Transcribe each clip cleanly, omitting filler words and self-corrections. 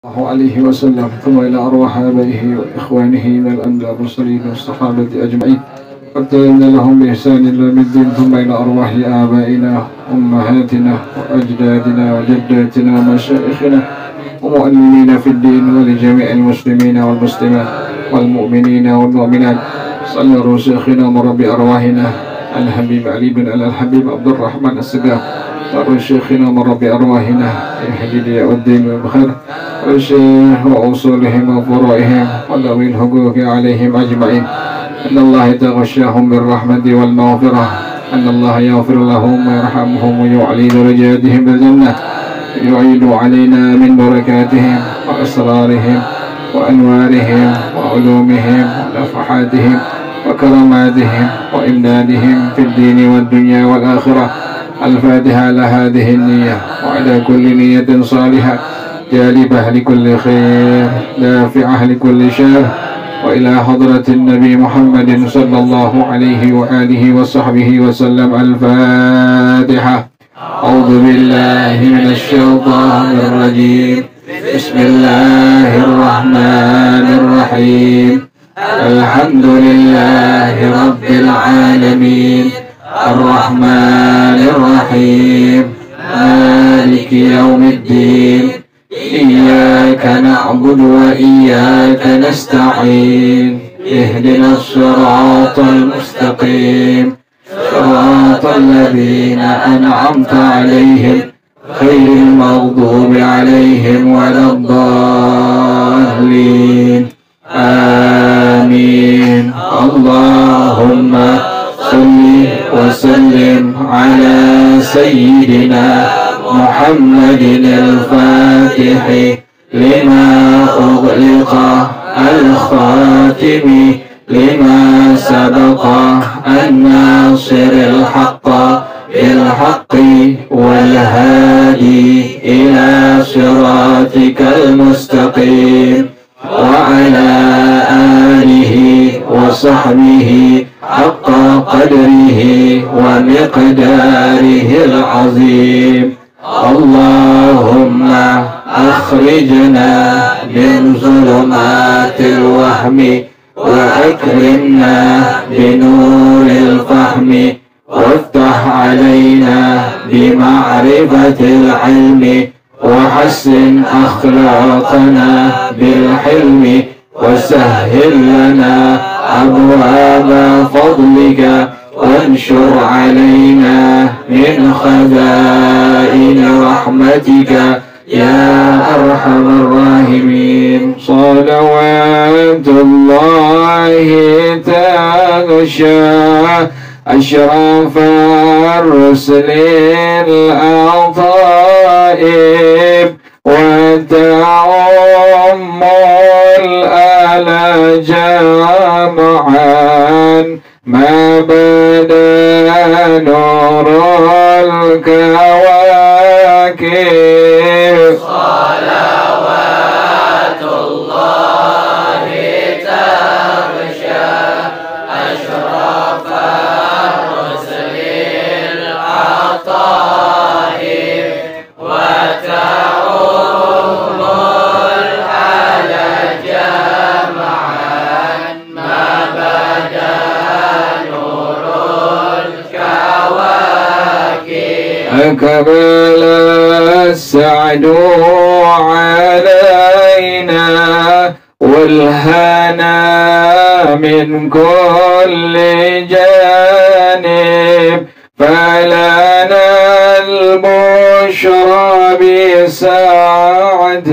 الله عليه وسلم، ثم إلى أرواح آبائه وإخوانه من الأنبياء والمرسلين والصحابة أجمعين والتابعين لهم بإحسان إلى يوم الدين، ثم إلى أرواح آبائنا وأمهاتنا وأجدادنا وجداتنا ومشايخنا ومؤمنين في الدين، ولجميع المسلمين والمسلمات والمؤمنين والمؤمنات. صلى على شيخنا مربي أرواحنا الحبيب علي بن الحبيب عبد الرحمن السقاف، صلى شيخنا مربي أرواحنا الحديد والدين والبخير والشيخ وأصولهم وفروعهم وذوي الحقوق عليهم أجمعين. أن الله يتغشاهم بالرحمة والمغفرة، أن الله يغفر لهم ويرحمهم ويعلي درجاتهم بالجنة، يعيد علينا من بركاتهم وأسرارهم وأنوارهم وعلومهم ونفحاتهم وكراماتهم وإمدادهم في الدين والدنيا والآخرة. الفاتحة على هذه النية وعلى كل نية صالحة جالبة لكل خير دافعة لكل شر، وإلى حضرة النبي محمد صلى الله عليه وآله وصحبه وسلم. الفاتحة. أعوذ بالله من الشيطان الرجيم. بسم الله الرحمن الرحيم. الحمد لله رب العالمين الرحمن الرحيم مالك يوم الدين. إياك نعبد وإياك نستعين. اهدنا الصراط المستقيم، صراط الذين أنعمت عليهم غير المغضوب عليهم ولا الضالين. آمين. اللهم صل وسلم على سيدنا محمد الفاتح لما أغلق الخاتم لما سبق الناصر الحق بالحق والهادي إلى صراطك المستقيم، وعلى آله وصحبه حق قدره ومقداره العظيم. اللهم أخرجنا من ظلمات الوهم وأكرمنا بنور الفهم، وافتح علينا بمعرفة العلم، وحسن أخلاقنا بالحلم، وسهل لنا أبواب فضلك، وانشر علينا من خزائن رحمتك يا أرحم الراحمين. صلوات الله تغشى أشرف الرسل الأطائب، وتعم الآل جمعا ما بدا نور الكواكب. صلوات الله تغشى أشرف الرسل العطائب، وتعم الآل جمعا ما بدا نور الكواكب. أكمل السعد علينا والهنا من كل جانب، فلنا البشرى بسعد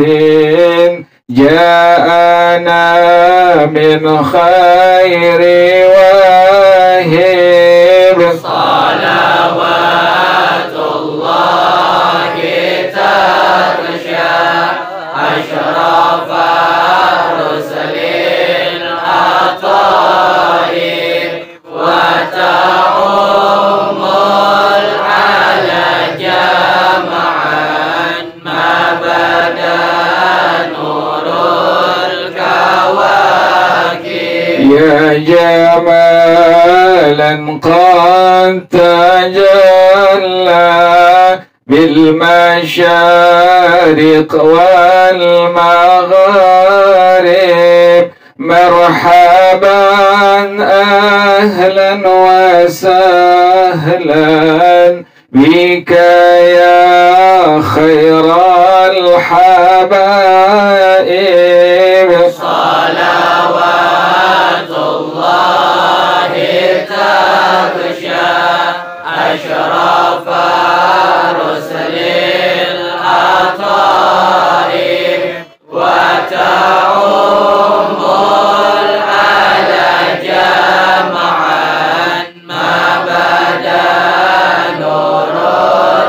جاءنا من خير واهب. صلوات الله تغشى أشرف الرسل الأطائب، وتعم الآل جمعا ما بدا نور الكواكب. يا جمالا قد تجلى بالمشارق والمغارب، مرحبا أهلا وسهلا بك يا خير الحبائب صلوات الله تغشى أشرف رسل العطائب وتعم الأعلى جمعا ما بدا نور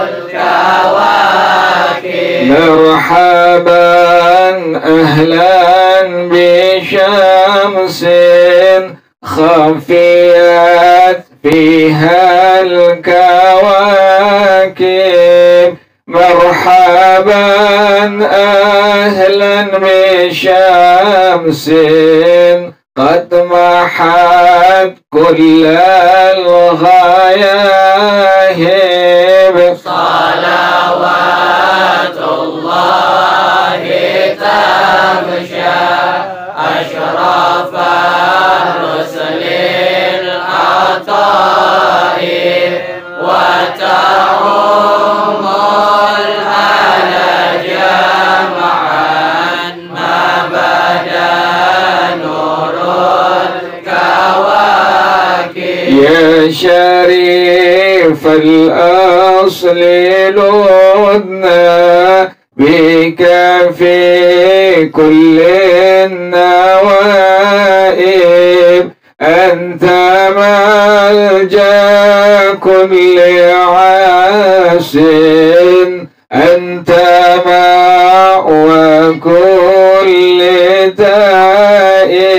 الكواكب مرحبا أهلا بشمس خفيت فيها الكواكب مرحبا أهلا بشمس قد محت كل الغياهب صلوات الله تغشى أشرف رسل العطائب وتعم الأعلى جمعا ما بدا نور الكواكب يا شريف الأصل لدنا بك في كل النوائب أنت ملجأ كل عاس أنت مأوى كل تائب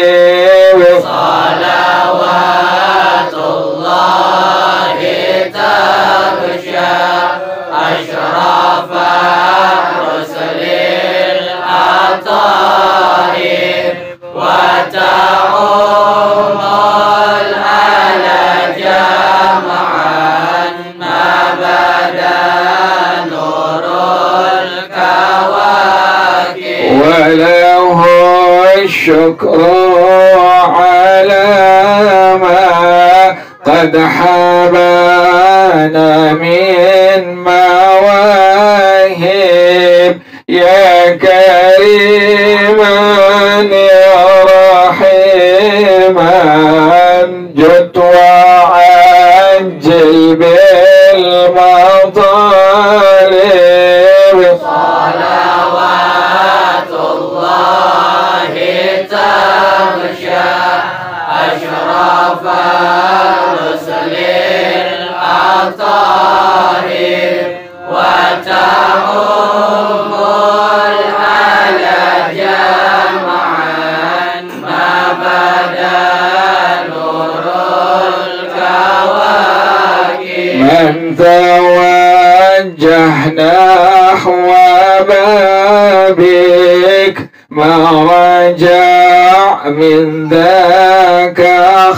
صلوات الله تغشى أشرف رسل العطائب وتعم الأعلى جمعا ما بدا نور الكواكب وله الشكر على ما قد حبانا من مواهب يا كريما يا رحيما جد وعجل بالمطالب صلوات الله تغشى أشرف رسل العطائب وتعم الأعلى جمعا ما بدا نور الكواكب من توجه نحو بابك ما رجع من ذاك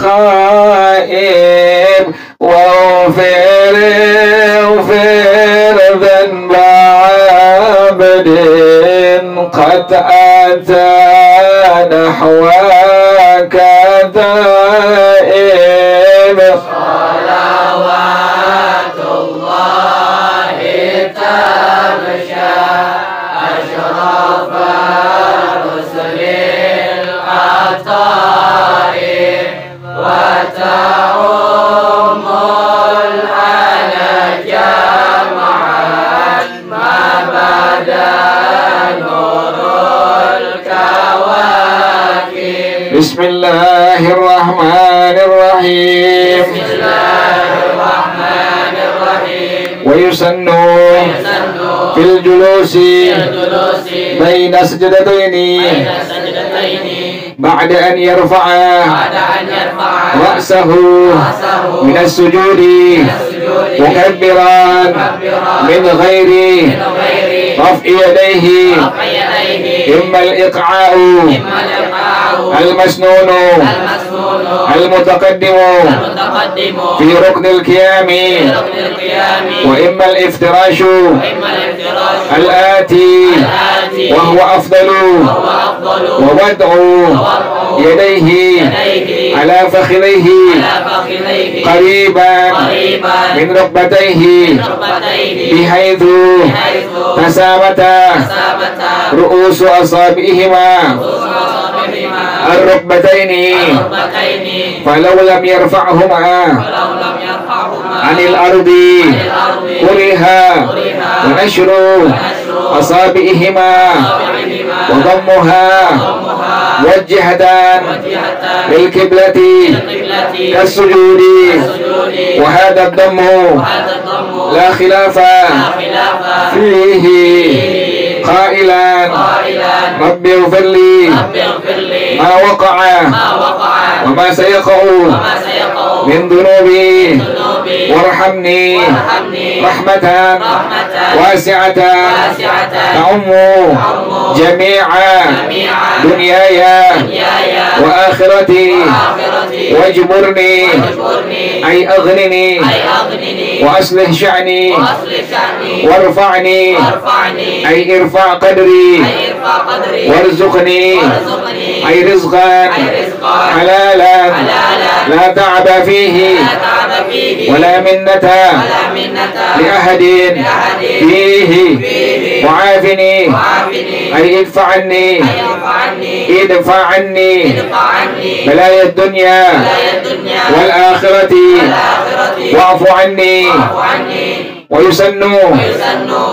خائب واغفر ذنب عبد قد أتى نحوك تائب صلوات الله تغشى أشرف رسل العطائب وتعم الأعلى جمعا ما بدا نور الكواكب بسم الله الرحمن الرحيم بسم الله الرحمن الرحيم ويسن في الجلوس بين سجدتين بعد أن يرفع رأسه من السجود مكبرا من غير رفع يديه إما الإقعاء المسنون المتقدم في ركن القيام وإما الافتراش الآتي وهو أفضل ووضع يديه على فخذيه قريبا من ركبتيه بحيث تسامتا رؤوس أصابعهما الركبتين فلو لم يرفعهما عن الأرض كره ونشر أصابعهما وضمها موجهة للقبلة كالسجود وهذا الضم لا خلاف فيه قائلا رب اغفر لي ما وقع وما سيقع من ذنوبي وارحمني رحمة واسعة تعم جميع دنياي وآخرتي واجبرني أي أغنني وأصلح شأني وارفعني أي ارفع قدري وارزقني أي رزقا حلالا لا تعب فيه ولا منة لأحد فيه وعافني أي ادفع عني بلايا الدنيا والآخرة واعف عني ويسن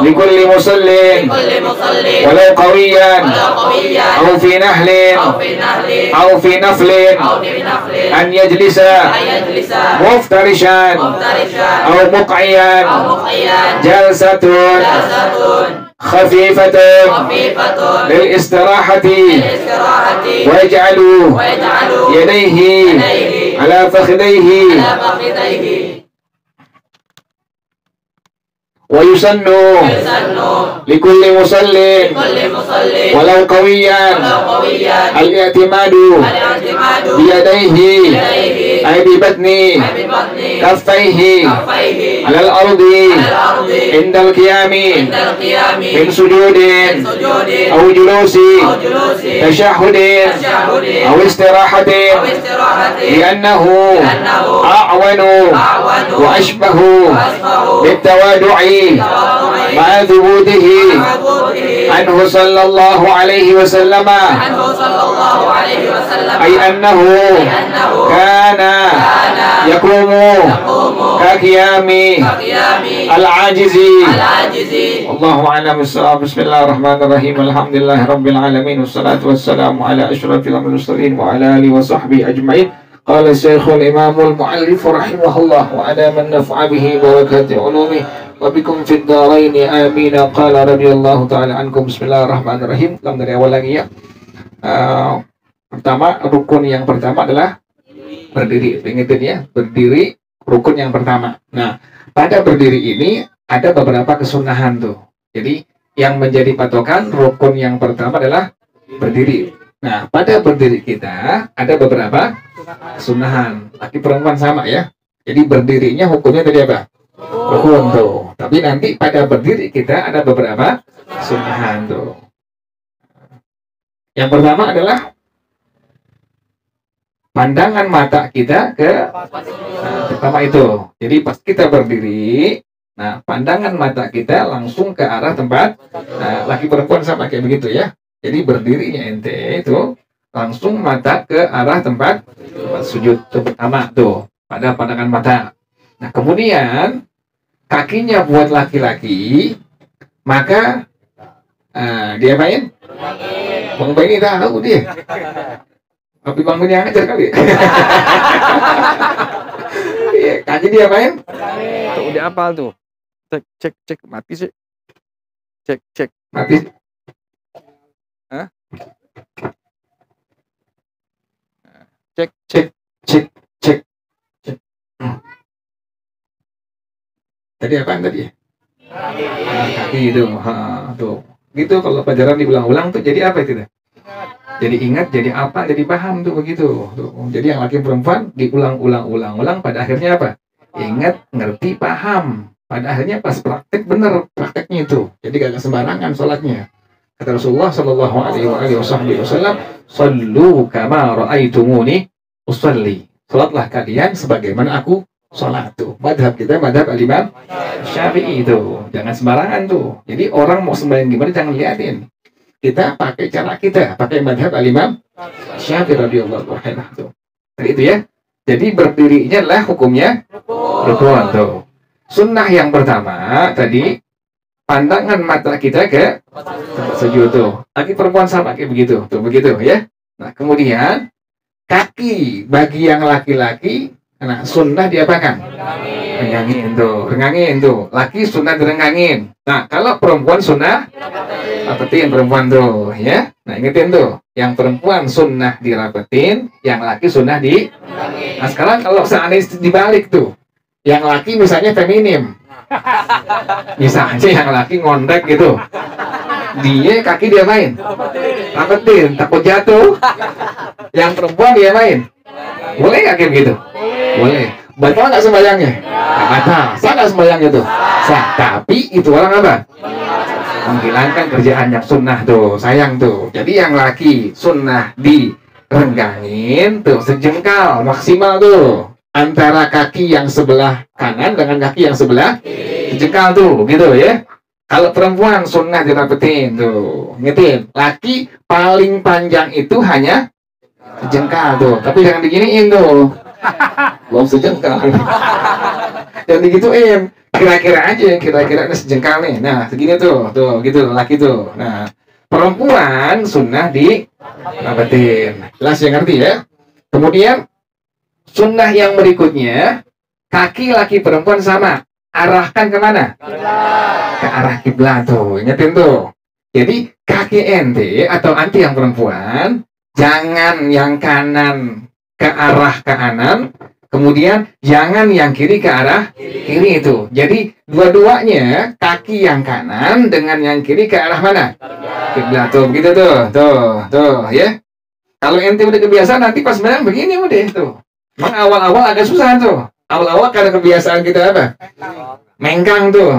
لكل مصل ولو قويا أو في نهل أو في نفل أن يجلس مفترشا أو مقعيا جلسة خفيفة للاستراحة ويجعل يديه على فخذيه ويسن لكل مصل ولو قويا الاعتماد بيديه أي ببطن كفيه على الأرض عند القيام من سجود أو جلوس تشهد أو استراحة لأنه أعون وأشبه بالتوادع مع ثبوته عنه صلى الله عليه وسلم أي أنه كان يقوم كقيام العاجز. والله أعلم بالصواب. بسم الله الرحمن الرحيم. الحمد لله رب العالمين والصلاة والسلام على أشرف المرسلين وعلى آله وصحبه أجمعين. قال الشيخ الإمام المؤلف رحمه الله وعلى من نفع به بركات علومه وبكم في الدارين آمين. قال رضي الله تعالى عنكم. Bismillahirrahmanirrahim. Dari awal lagi ya. Pertama, rukun yang pertama adalah berdiri. Ingetin ya, berdiri rukun yang pertama. Nah, pada berdiri ini ada beberapa kesunahan tuh. Jadi yang menjadi patokan rukun yang pertama adalah berdiri. Nah, pada berdiri kita ada beberapa kesunahan. Laki perempuan sama ya. Jadi berdirinya hukumnya tadi apa? Rukun tuh. Tapi nanti pada berdiri kita ada beberapa kesunahan tuh. Yang pertama adalah pandangan mata kita ke pertama itu. Jadi pas kita berdiri, nah pandangan mata kita langsung ke arah tempat. Laki perempuan sama kayak begitu ya. Jadi berdirinya ente itu langsung mata ke arah tempat sujud itu pertama tuh pada pandangan mata. Nah kemudian kakinya buat laki-laki, maka dia apain? Bang Bay ini tahu dia. Tapi Bang Bay yang ngajar kali. Iya, kaki dia apain? Tuh udah apal tuh. Cek mati sih. Cek mati. Hah? Cek. Tadi apaan tadi? Kaki itu. Tuh. Gitu kalau pelajaran diulang-ulang tuh jadi apa itu? Jadi ingat, jadi apa, jadi paham tuh begitu. Tuh. Jadi yang laki perempuan diulang-ulang pada akhirnya apa? Ingat, ngerti, paham. Pada akhirnya pas praktek bener prakteknya itu. Jadi gak sembarangan sholatnya. Kata Rasulullah sallallahu alaihi wasallam, "Shallu kama ra'aitumuni usalli." Salatlah kalian sebagaimana aku salat tuh. Madhab kita madhab al-Imam Syafi'i itu. Jangan sembarangan tuh. Jadi orang mau sembahyang gimana jangan liatin. Kita pakai cara kita, pakai madhab al-Imam Syafi'i radhiyallahu anhu tuh. Jadi itu ya. Jadi berdirinya adalah hukumnya rukun tuh. Sunnah yang pertama tadi pandangan mata kita ke sujud tuh. Laki perempuan sama kayak begitu, tuh begitu ya. Nah kemudian kaki bagi yang laki-laki, nah sunnah diapakan? Renggangin tuh. Laki sunnah direnggangin. Nah kalau perempuan sunnah rapetin perempuan tuh ya. Nah ingetin tuh, yang perempuan sunnah dirapetin, yang laki sunnah di. Nah sekarang kalau seandainya dibalik tuh, yang laki misalnya feminim, misalnya yang laki ngondek gitu, dia kaki dia main rapetin, takut jatuh. Yang perempuan dia main, boleh nggak kayak gitu? Boleh. Batal nggak sembahyangnya? Nggak batal. Sah nggak sembahyangnya tuh? Sah. Tapi itu orang apa? Menghilangkan kerjaan yang sunnah tuh, sayang tuh. Jadi yang laki sunnah direnggangin tuh sejengkal maksimal tuh, antara kaki yang sebelah kanan dengan kaki yang sebelah sejengkal tuh, gitu ya. Kalau perempuan sunnah dirapetin tuh, ngetin. Laki paling panjang itu hanya sejengkal tuh, tapi jangan diginiin tuh, belum sejengkal. Jangan digituin, kira-kira aja, kira-kira ini sejengkal nih. Nah segini tuh gitu laki tuh. Nah perempuan sunnah dirapetin, jelas ya, ngerti ya. Kemudian sunnah yang berikutnya, kaki laki perempuan sama, arahkan kemana? Ke arah kiblat tuh, ingetin tuh. Jadi kaki ente atau anti yang perempuan, jangan yang kanan ke arah kanan, kemudian jangan yang kiri ke arah kiri itu. Jadi dua-duanya, kaki yang kanan dengan yang kiri ke arah mana? Kiblat tuh, begitu tuh ya. Kalau ente udah kebiasaan, nanti pas menang begini udah tuh. Memang awal-awal agak susah tuh. Awal-awal karena kebiasaan kita apa? Mengkang tuh.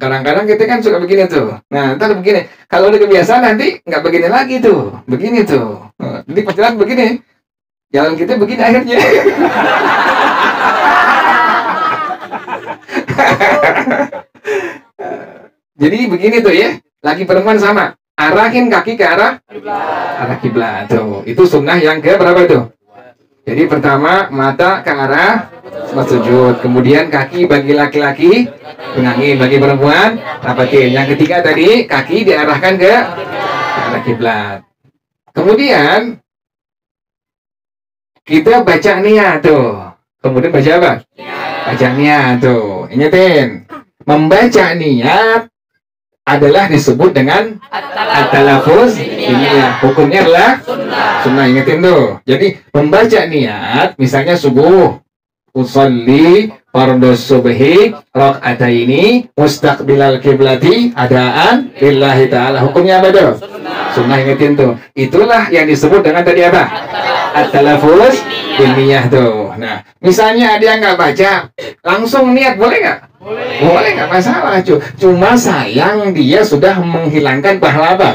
Kadang-kadang kita kan suka begini tuh. Nah, ntar begini. Kalau udah kebiasaan nanti nggak begini lagi tuh. Begini tuh. Jadi pas jalan begini. Jalan kita begini akhirnya. Jadi begini tuh ya. Laki perempuan sama. Arahin kaki ke arah kiblat tuh. Itu sunnah yang ke berapa tuh? Jadi pertama mata ke arah sujud, kemudian kaki bagi laki-laki renggangin, bagi perempuan rapetin. Yang ketiga tadi kaki diarahkan ke arah kiblat. Kemudian kita baca niat tuh. Kemudian baca apa? Baca niat tuh. Ingetin, membaca niat adalah disebut dengan at-talaffuz ini ya, hukumnya adalah sunnah. Ingetin tuh. Jadi membaca niat, misalnya subuh, usolli fardhus subhi rakaataini mustaqbilal kiblati adaan lillahi ta'ala. Hukumnya apa tuh? Sunnah. Ingetin tuh. Itulah yang disebut dengan tadi apa? At-talaffuz biniyah tuh. Nah, misalnya ada yang nggak baca, langsung niat boleh nggak? Boleh, nggak masalah. Cuma sayang dia sudah menghilangkan pahala apa?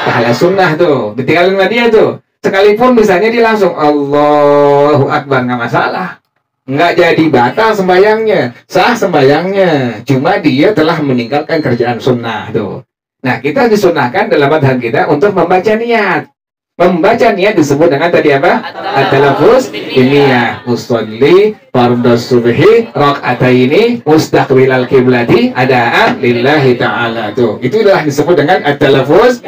Pahala sunnah tuh. Ditinggalin sama dia tuh. Sekalipun misalnya dia langsung Allahu Akbar, nggak masalah. Nggak jadi batal sembayangnya, sah sembayangnya. Cuma dia telah meninggalkan kerjaan sunnah tuh. Nah kita disunahkan dalam madhab kita untuk membaca niat. Membaca niat disebut dengan tadi apa? At-talaffuz biniyah. Usolli fardhus subhi rakaataini mustaqbilal kiblati adaan lillahi ta'ala tuh. Itulah disebut dengan at-talaffuz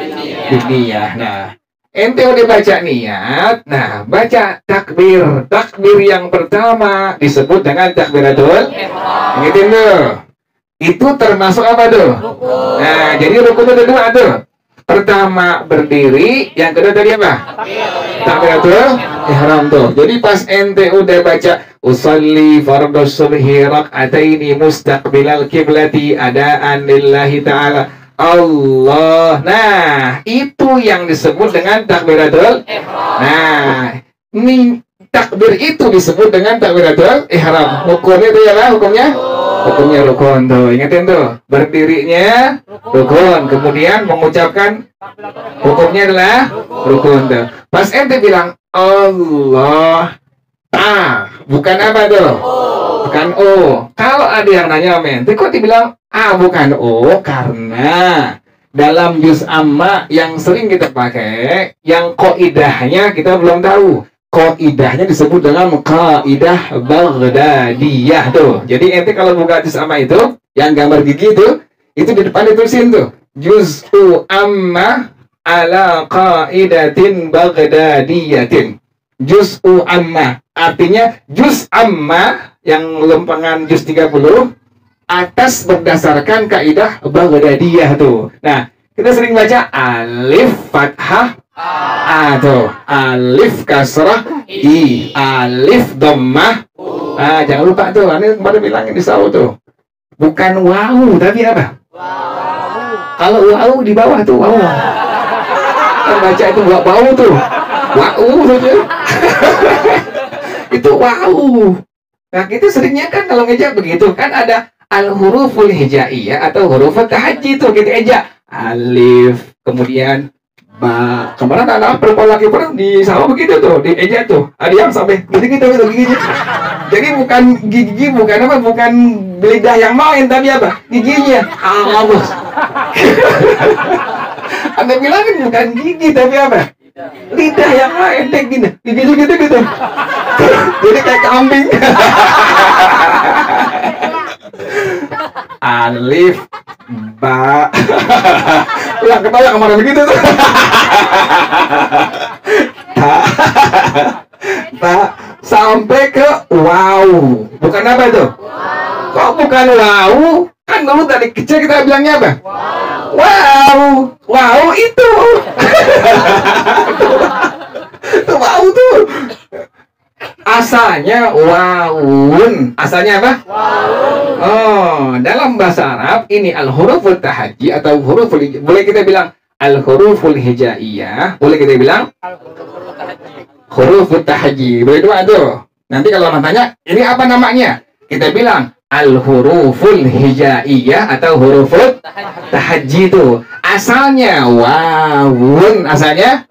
biniyah. Nah, ente udah baca niat, nah baca takbir. Takbir yang pertama disebut dengan takbiratul ihram. Tuh. Itu termasuk apa tuh? Nah, jadi rukun itu dua tuh. Pertama berdiri, yang kedua tadi apa? Takbiratul ihram tuh. Jadi pas ente udah baca usolli fardhus subhi rakaataini mustaqbilal kiblati adaan lillahi ta'ala Allah. Nah, itu yang disebut dengan takbiratul ihram. Nah, ini takbir itu disebut dengan takbiratul ihram. Hukumnya itu ya lah, hukumnya Hukumnya rukun tuh, ingetin tuh. Berdirinya rukun, kemudian mengucapkan hukumnya adalah rukun tuh. Pas ente bilang Allah, bukan apa tuh? Bukan O. Kalau ada yang nanya sama ente, kok dibilang bukan O? Karena dalam juz amma yang sering kita pakai, yang qaidahnya kita belum tahu. Qaidahnya disebut dengan qaidah Baghdadiyah tuh. Jadi ente kalau buka juz amma itu, yang gambar gigi itu di depan ditulisin tuh. Juz'u amma ala qaidatin Baghdadiyatin. Juz'u amma. Artinya juz amma yang lempengan juz 30 atas berdasarkan kaidah Baghdadiyah tuh. Nah, kita sering baca alif fathah tuh, alif kasrah i, alif dhammah. Jangan lupa tuh, ini kemarin bilangin di saw tuh. Bukan wow, tapi apa? Kalau wow di bawah tuh wow. Kita baca itu wow tuh. Wow saja. Itu wow. Nah, kita seringnya kan kalau ngeja begitu kan ada al-huruful hijaiyah atau huruf tahajji itu kita eja alif, kemudian ba. Kemarin anak perempuan laki perempuan di sawah begitu tuh, di eja tuh. Ada yang sampai gitu giginya. Jadi bukan gigi, bukan apa, bukan lidah yang main, tapi apa? Giginya. Bos. Anda bilangin bukan gigi, tapi apa? Lidah yang main, gini. Gitu. Jadi kayak kambing. Alif ba. Yang ketawa kemana begitu tuh. Ta sampai ke wow. Bukan apa itu? Kok bukan wow? Kan dulu tadi kecil kita bilangnya apa? Wow itu. Tuh wow tuh. Asalnya wawun. Asalnya apa? Wawun. Dalam bahasa Arab ini al-huruful tahajji atau huruful, boleh kita bilang al-huruful hijaiyah, boleh kita bilang huruful tahajji. Boleh dua tuh. Nanti kalau orang tanya, ini apa namanya? Kita bilang al-huruful hijaiyah atau huruful tahajji itu. Asalnya wawun, asalnya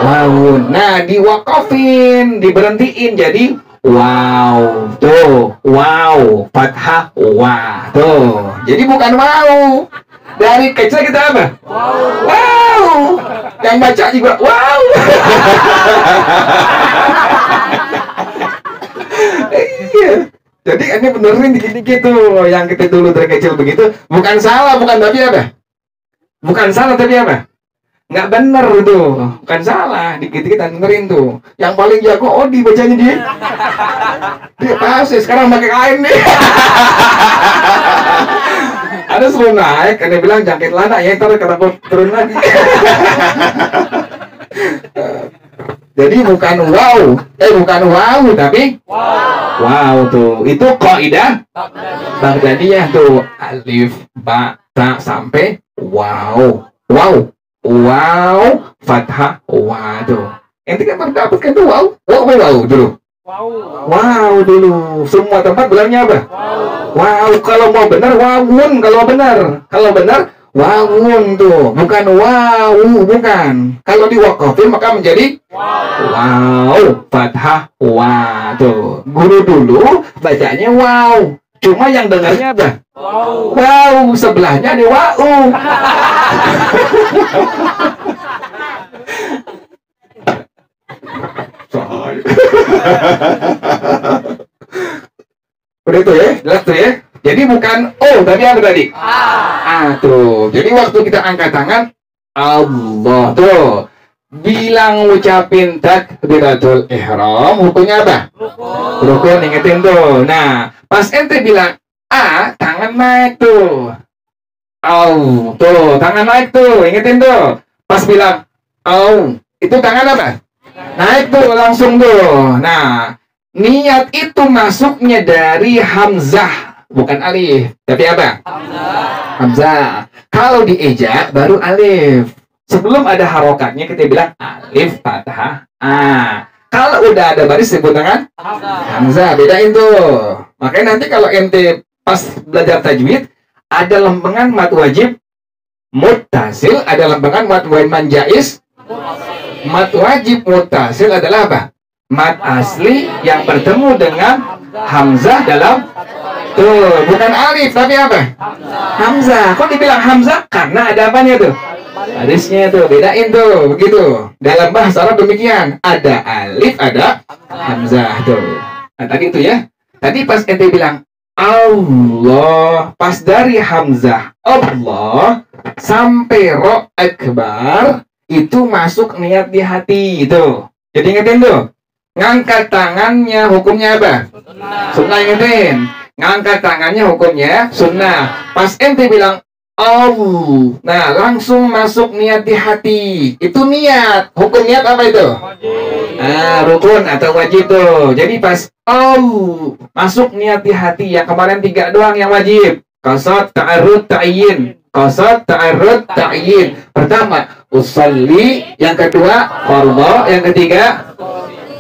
wawun. Nah, diwakafin, diberhentiin jadi wow. Tuh, wow, fathah wa. Tuh. Jadi bukan wow. Dari kecil kita apa? Wow. Yang baca juga wow. Iya. Jadi ini benerin dikit-dikit tuh. Yang kita dulu dari kecil begitu. Bukan salah, bukan tapi apa? Bukan salah tapi apa? Nggak bener tuh. Bukan salah. Dikit-dikit benerin tuh. Yang paling jago Odi bacanya dia. Dia pasti sekarang pakai kain nih. Ada suruh naik. Dia bilang jangkit lana ya. Ntar kenapa turun lagi. Jadi bukan wow. Bukan wow tapi wow tuh. Itu kaidah Baghdadiyah tuh. Alif, ba, ta sampai wow, fathah, tuh. Ente kan baru dapatkan tuh wow dulu. Wow dulu. Semua tempat bilangnya apa? Wow. Kalau mau benar wawun, kalau benar wawun tuh. Bukan wow, bukan. Kalau diwakafin maka menjadi wow, fathah, tuh. Guru dulu bacanya wow. Cuma yang dengarnya apa? Wow, sebelahnya ada wow. Udah itu ya, jelas tuh ya. Jadi bukan tapi apa tadi? Tuh. Jadi waktu kita angkat tangan, Allah tuh. Bilang ngucapin takbiratul ihram, hukumnya apa? Rukun, ingetin tuh. Nah, pas ente bilang tangan naik tuh. Tuh, tangan naik tuh, ingetin tuh. Pas bilang itu tangan apa? Naik tuh langsung tuh. Nah, niat itu masuknya dari hamzah, bukan alif. Tapi apa? Hamzah. Kalau dieja baru alif. Sebelum ada harokatnya kita bilang alif fathah Kalau udah ada baris sebut dengan hamzah, bedain tuh. Makanya nanti kalau ente pas belajar tajwid, ada lempengan mad wajib muttasil, ada lempengan mad jaiz. Mad wajib muttasil adalah apa? Mad asli yang bertemu dengan hamzah dalam tuh, bukan alif tapi apa? Hamzah. Kok dibilang hamzah? Karena ada apanya tuh? Hadisnya tuh, bedain tuh, begitu. Dalam bahasa Arab demikian, ada alif, ada hamzah tuh. Nah, tadi itu ya. Tadi pas ente bilang Allah, pas dari hamzah Allah sampai ro akbar itu masuk niat di hati itu. Jadi ingetin tuh, ngangkat tangannya hukumnya apa? Sunnah, ingetin. Ngangkat tangannya hukumnya sunnah. Pas ente bilang nah langsung masuk niat di hati. Itu niat. Hukum niat apa itu? Rukun atau wajib tuh. Jadi pas masuk niat di hati. Yang kemarin 3 doang yang wajib. Qasad, ta'arud, ta'yin. Qasad, ta'arud, ta'yin. Pertama usalli, yang kedua fardhu, yang ketiga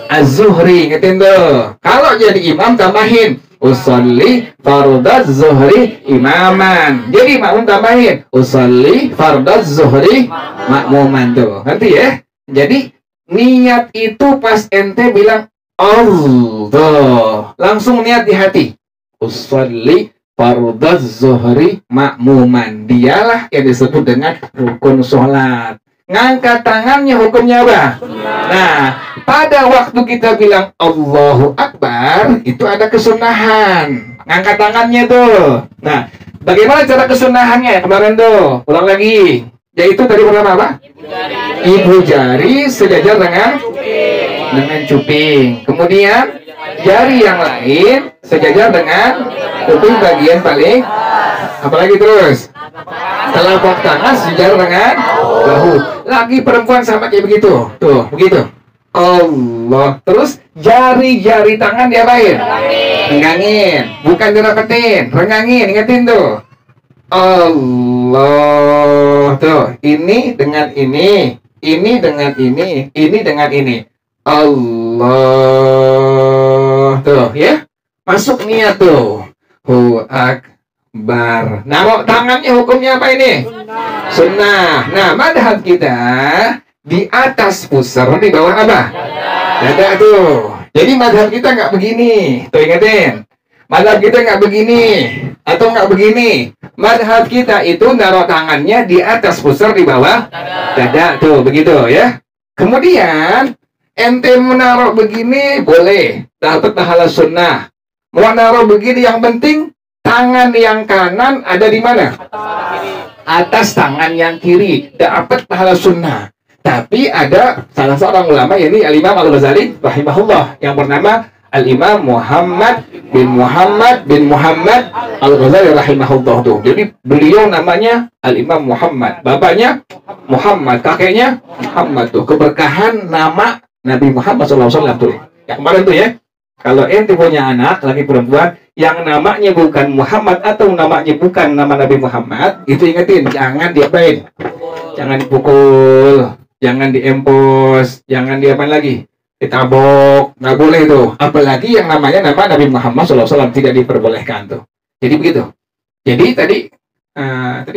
az-zuhri. Ingetin tuh. Kalau jadi imam tambahin usalli fardaz zuhri imaman. Jadi makmum tambahin usalli fardaz zuhri makmuman tuh. Ngerti ya? Jadi niat itu pas ente bilang Allah, langsung niat di hati. Usalli fardaz zuhri makmuman. Dialah yang disebut dengan rukun sholat. Ngangkat tangannya hukumnya apa? Nah, pada waktu kita bilang Allahu Akbar, itu ada kesunahan. Ngangkat tangannya tuh. Nah, bagaimana cara kesunahannya? Kemarin tuh, ulang lagi. Yaitu tadi pertama apa? Ibu jari sejajar dengan cuping. Kemudian jari yang lain sejajar dengan cuping bagian paling. Apalagi terus? Telapak tangan sejajar dengan bahu. Lagi perempuan sama kayak begitu. Tuh, begitu. Allah. Terus jari-jari tangan diapain? Renggangin. Bukan dirapetin, renggangin. Ingetin tuh. Allah. Tuh, ini dengan ini. Ini dengan ini. Ini dengan ini. Allah. Tuh, ya. Masuk niat tuh. Hu akbar. Nah, tangannya hukumnya apa ini? Sunnah. Nah, madhab kita di atas pusar, di bawah apa? Dada tuh. Jadi madhab kita nggak begini. Tuh, ingetin. Madhab kita nggak begini. Atau nggak begini. Madhab kita itu naruh tangannya di atas pusar, di bawah dada. Tuh, begitu ya. Kemudian ente menaruh begini boleh, dapat pahala sunnah. Mau naruh begini, yang penting tangan yang kanan ada di mana? Atas tangan yang kiri, dapat pahala sunnah. Tapi ada salah seorang ulama, yakni Al-Imam Al-Ghazali rahimahullah, yang bernama Al-Imam Muhammad bin Muhammad Al-Ghazali rahimahullah tuh. Jadi beliau namanya Al-Imam Muhammad, bapaknya Muhammad, kakeknya Muhammad tuh. Keberkahan nama Nabi Muhammad SAW tuh. Yang kemarin tuh ya. Kalau ente punya anak laki perempuan yang namanya bukan Muhammad atau namanya bukan nama Nabi Muhammad, itu ingetin, jangan diapain, jangan dipukul, jangan diempos, jangan diapain lagi, ditabok, nggak boleh itu. Apalagi yang namanya nama Nabi Muhammad SAW tidak diperbolehkan tuh. Jadi begitu. Jadi tadi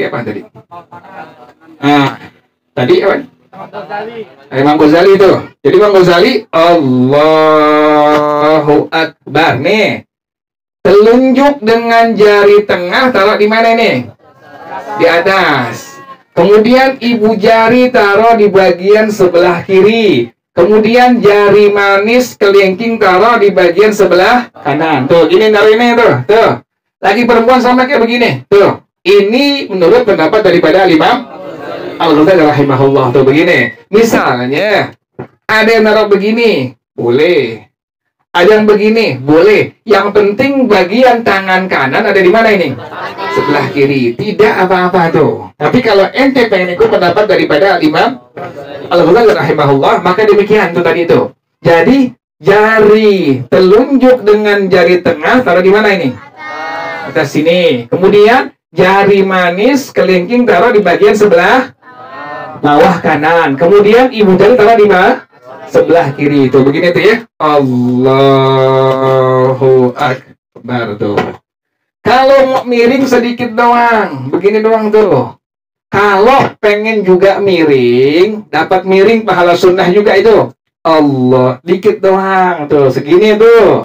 apa tadi? Tadi apa? Imam Ghazali itu. Jadi Imam Ghazali Allahu Akbar nih. Telunjuk dengan jari tengah taruh di mana nih? Di atas. Kemudian ibu jari taruh di bagian sebelah kiri. Kemudian jari manis kelingking taruh di bagian sebelah kanan. Tuh, ini taruh ini tuh. Tuh. Lagi perempuan sama kayak begini. Tuh. Ini menurut pendapat daripada Imam Al-Ghazali rahimahullah tuh begini. Misalnya ada yang naruh begini, boleh. Ada yang begini, boleh. Yang penting bagian tangan kanan ada di mana ini? Sebelah kiri. Tidak apa-apa tuh. Tapi kalau ente pengen ikut pendapat daripada Imam Al-Ghazali rahimahullah, maka demikian tuh tadi itu. Jadi jari telunjuk dengan jari tengah taruh di mana ini? Atas sini. Kemudian jari manis kelingking taruh di bagian sebelah bawah kanan. Kemudian ibu jari taruh di mana? Sebelah kiri. Itu begini tuh ya. Allahu Akbar tuh. Kalau miring sedikit doang, begini doang tuh. Kalau pengen juga miring, dapat miring pahala sunnah juga itu. Allah, dikit doang tuh, segini tuh.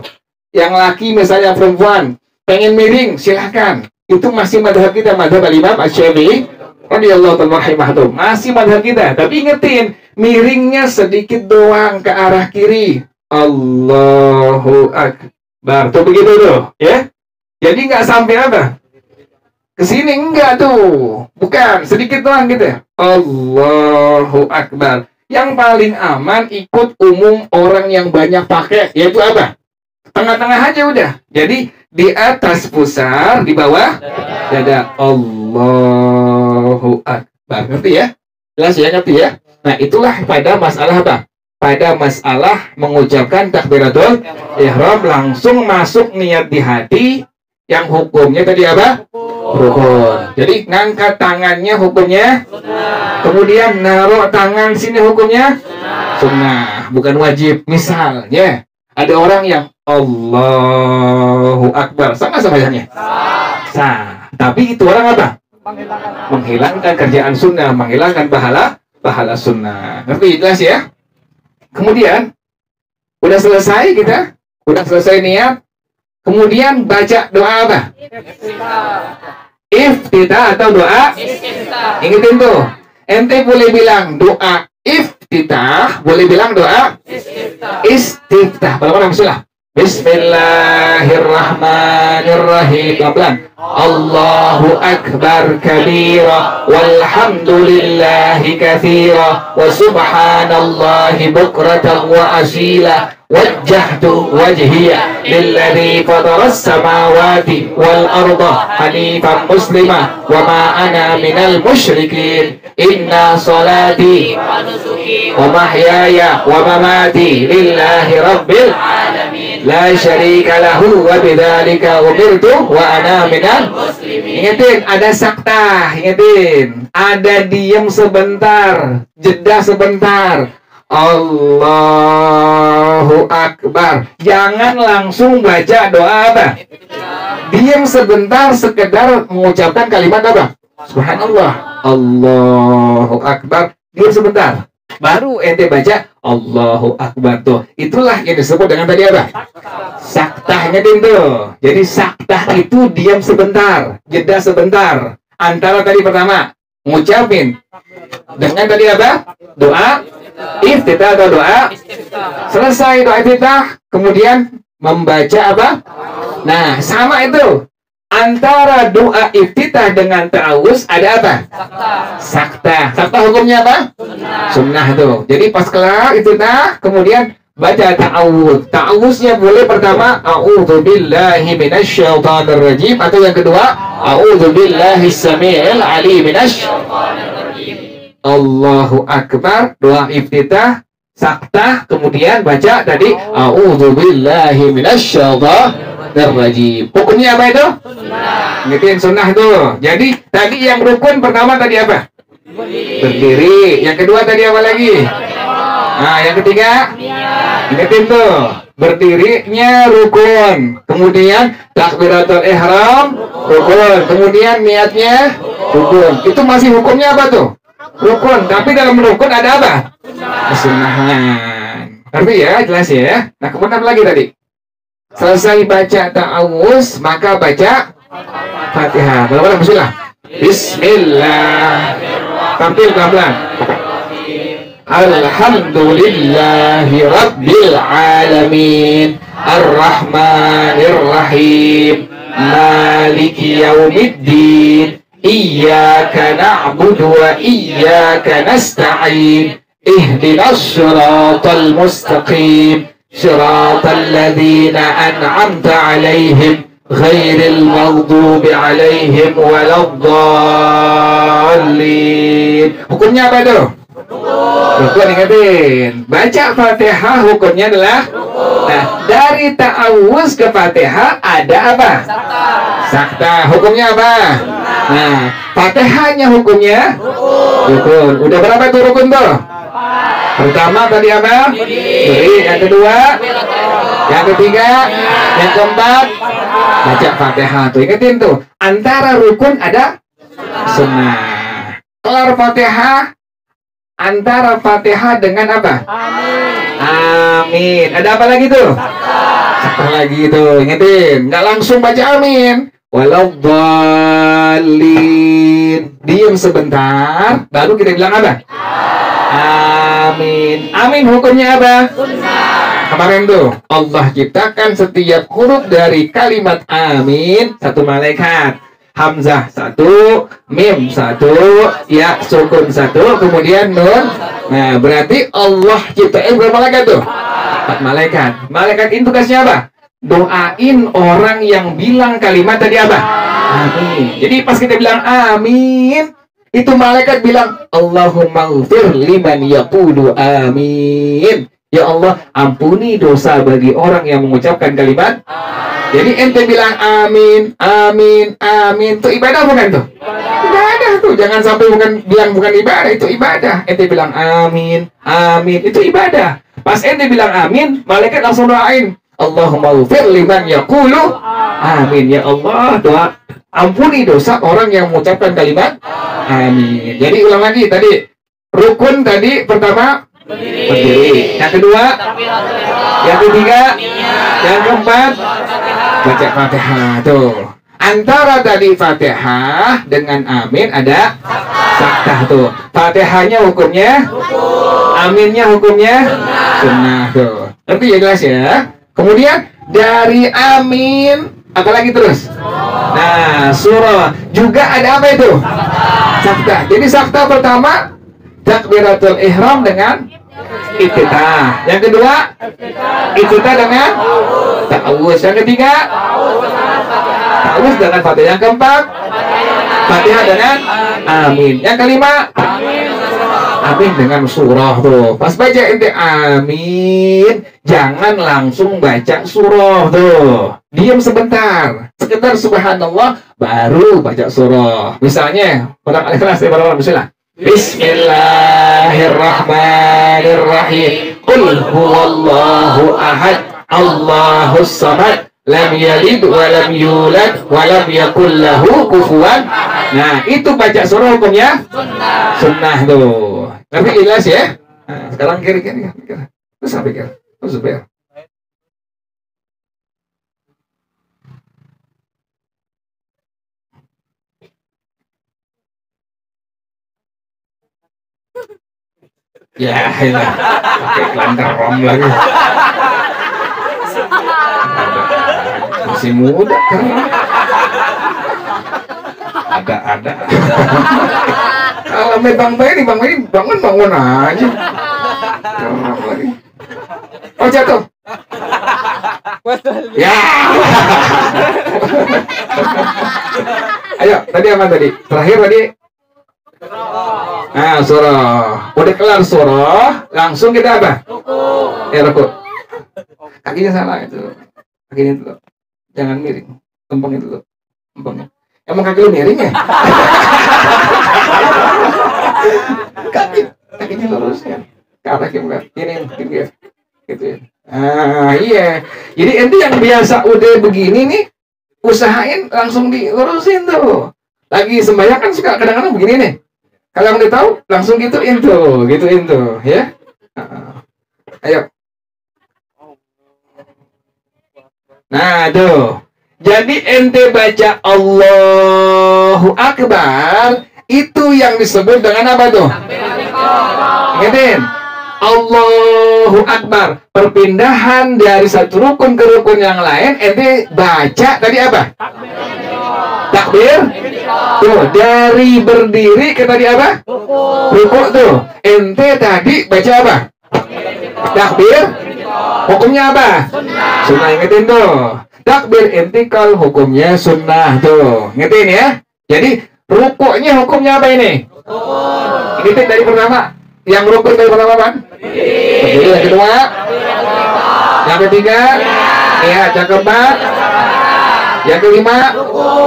Yang laki misalnya perempuan, pengen miring, silahkan. Itu masih madhab kita, madhab Imam Asy-Syafi'i radhiyallahu ta'ala anhu. Masih madhab kita, tapi ingetin, miringnya sedikit doang ke arah kiri. Allahu Akbar. Tuh begitu tuh, ya. Jadi nggak sampai apa? Kesini enggak tuh. Bukan, sedikit doang gitu ya. Allahu Akbar. Yang paling aman ikut umum orang yang banyak pakai, yaitu apa? Tengah-tengah aja udah. Jadi di atas pusar, di bawah dada. Allahu Akbar. Ngerti ya? Jelas ya, ngerti ya? Nah, itulah pada masalah apa? Pada masalah mengucapkan takbiratul ihram, langsung masuk niat di hati. Yang hukumnya tadi apa? Rukun. Jadi ngangkat tangannya hukumnya sunnah. Kemudian naruh tangan sini hukumnya sunnah, bukan wajib. Misalnya ada orang yang Allahu Akbar, sama-sama bacanya sah. Tapi itu orang apa? Menghilangkan kerjaan sunnah, menghilangkan pahala sunnah. Ngerti jelas ya? Kemudian udah selesai kita, udah selesai niat. Kemudian baca doa apa? Iftitah atau doa? Ingetin tuh. Ente boleh bilang doa iftitah, boleh bilang doa istiftah. Pelan-pelan bismillah. Bismillahirrahmanirrahim. Pelan-pelan. Allahu akbar kabira walhamdulillahi katsira wa subhanallahi bukratan wa asila. Wajjahtu wajhiya lilladzi fataras samawati wal arda hanifan muslima wa ma ana minal musyrikin. Inna salati wa nusuki wa mahyaya wa mamati lillahi rabbil alamin la syarika lahu wa bidzalika umirtu wa ana minal muslimin. Ingetin, ada saktah, ingetin, ada diam sebentar, jeda sebentar. Allahu Akbar. Jangan langsung baca doa apa? Diam sebentar, sekedar mengucapkan kalimat apa? Subhanallah, Allahu Akbar. Diam sebentar, baru ente baca Allahu Akbar tuh. Itulah yang disebut dengan tadi apa? Saktahnya tuh. Jadi saktah itu diam sebentar, jeda sebentar. Antara tadi pertama ngucapin dengan tadi apa? Doa iftitah atau doa. Selesai doa iftitah, kemudian membaca apa? Nah, sama itu. Antara doa iftitah dengan ta'awuz ada apa? Saktah. Saktah hukumnya apa? Sunnah tuh. Jadi pas kelar iftitah, kemudian baca ta'awuz. Ta'awuznya boleh pertama a'udzubillahi minasyaitonir rajim, atau yang kedua a'udzubillahis samii'il 'aliim minasyaitonir rajim. Allahu Akbar, doa iftitah, saktah, kemudian baca tadi a'udzubillahi minasyaitonir rajim. Hukumnya apa itu? Sunnah. Ngertiin sunnah tuh. Jadi tadi yang rukun pertama tadi apa? Berdiri. Yang kedua tadi apa lagi? Nah, yang ketiga ingetin tuh, berdirinya rukun, kemudian takbiratul ihram rukun, kemudian niatnya rukun. Itu masih hukumnya apa tuh? Rukun, tapi dalam rukun ada apa? Kesunahan. Ngerti ya? Jelas ya? Nah, kemudian apa lagi tadi? Selesai baca ta'awuz, maka baca Fatihah. Bagaimana? Bismillah. Bismillah. Tampil pelan-pelan. Alhamdulillahi rabbil alamin ar-rahmanir rahim maliki yaumiddin iyyaka na'budu wa iyyaka nasta'in ihdinas siratal mustaqim siratal ladzina an'amta 'alaihim ghairil maghdubi 'alaihim waladdallin. Hukumnya apa itu? Rukun, ingetin. Baca Fatihah hukumnya adalah rukun. Nah, dari ta'awuz ke Fatihah ada apa? Sakta. Hukumnya apa? Nah, Fatihahnya hukumnya rukun. Udah berapa tuh rukun tuh? Pertama tadi apa? Beri. Yang kedua? Yang ketiga? Yang keempat? Baca Fatihah tuh. Ingetin tuh. Antara rukun ada sunnah. Kelar Fatihah. Antara Fatihah dengan apa? Amin. Ada apa lagi tuh? Satu lagi tuh. Ingetin. Nggak langsung baca amin. Waladdallin. Diam sebentar. Baru kita bilang apa? Amin. Amin hukumnya apa? Kemarin tuh Allah ciptakan setiap huruf dari kalimat amin satu malaikat. Hamzah satu, mim satu, ya sukun satu, kemudian nun. Nah berarti Allah ciptain berapa malaikat tuh? 4 malaikat. Malaikat itu tugasnya apa? Doain orang yang bilang kalimat tadi apa? Amin. Jadi pas kita bilang amin, itu malaikat bilang Allahumma ghfir liman yaqulu amin. Ya Allah, ampuni dosa bagi orang yang mengucapkan kalimat. Jadi ente bilang amin, amin, amin. Itu ibadah bukan tuh? Ibadah tuh. Jangan sampai bilang bukan ibadah, itu ibadah. Ente bilang amin, amin. Itu ibadah. Pas ente bilang amin, malaikat langsung doain. Allahumma ghfir liman yaqulu amin. Ya Allah, doa ampuni dosa orang yang mengucapkan kalimat amin. Jadi ulang lagi tadi. Rukun tadi pertama berdiri. Yang kedua, yang ketiga, yang keempat baca Fatihah tuh. Antara tadi Fatihah dengan amin ada saktah tuh. Fatihahnya hukumnya, aminnya hukumnya sunnah tuh. Ngerti ya jelas ya? Kemudian dari amin apalagi terus? Nah, surah juga ada apa itu? Saktah. Jadi saktah pertama takbiratul ihram dengan iftitah. Yang kedua iftitah dengan ta'awuz. Yang ketiga ta'awuz dengan Fatihah. Yang keempat Fatihah dengan amin. Yang kelima amin dengan surah tuh. Pas baca ente amin, jangan langsung baca surah tuh. Diam sebentar, sekedar subhanallah baru baca surah. Misalnya pada Al-Ikhlas bismillah. Bismillahirrahmanirrahim. Qul huwallahu ahad, Allahus samad, lam yalid wa lam yulad wa lam yakul lahu kufuwan. Nah, itu baca surah hukumnya sunnah tuh. Tapi jelas ya. Nah, sekarang kiri-kiri. Terus apa kiri? Terus apa? Ya, ini pakai kelantar rom lagi. Masih muda kan? Ada. Kalau Bang Bay bangun aja. Oh jatuh. Ya. Ayo, tadi apa tadi? Terakhir tadi. Nah, surah. Udah kelar surah, langsung kita apa? Ruku. Ya, ruku. Kakinya salah itu. Kakinya itu. Jangan miring. Tumpang itu. Tumpangnya. Emang kaki lu miring ya? Kakinya lurus ya. Ke arah kiblat. Ini gitu ya. Ah, iya. Jadi ente yang biasa udah begini nih, usahain langsung dilurusin tuh. Lagi sembahyang kan suka kadang-kadang begini nih. Kalau yang udah tahu langsung gituin tuh, ya. Ayo. Nah, tuh. Jadi ente baca Allahu Akbar, itu yang disebut dengan apa tuh? Ingetin. Allahu Akbar. Perpindahan dari satu rukun ke rukun yang lain, ente baca tadi apa? Takbir. Tuh, dari berdiri ke tadi apa? Ruku tuh. Ente tadi baca apa? Takbir. Hukumnya apa? Sunnah. Ingetin tuh. Takbir intikal hukumnya sunnah tuh. Ingetin ya. Jadi rukuknya hukumnya apa ini? Ingetin dari pertama. Yang rukun dari pertama apa? Berdiri. Yang kedua? Yang ketiga? Iya, yang keempat? Yang kelima?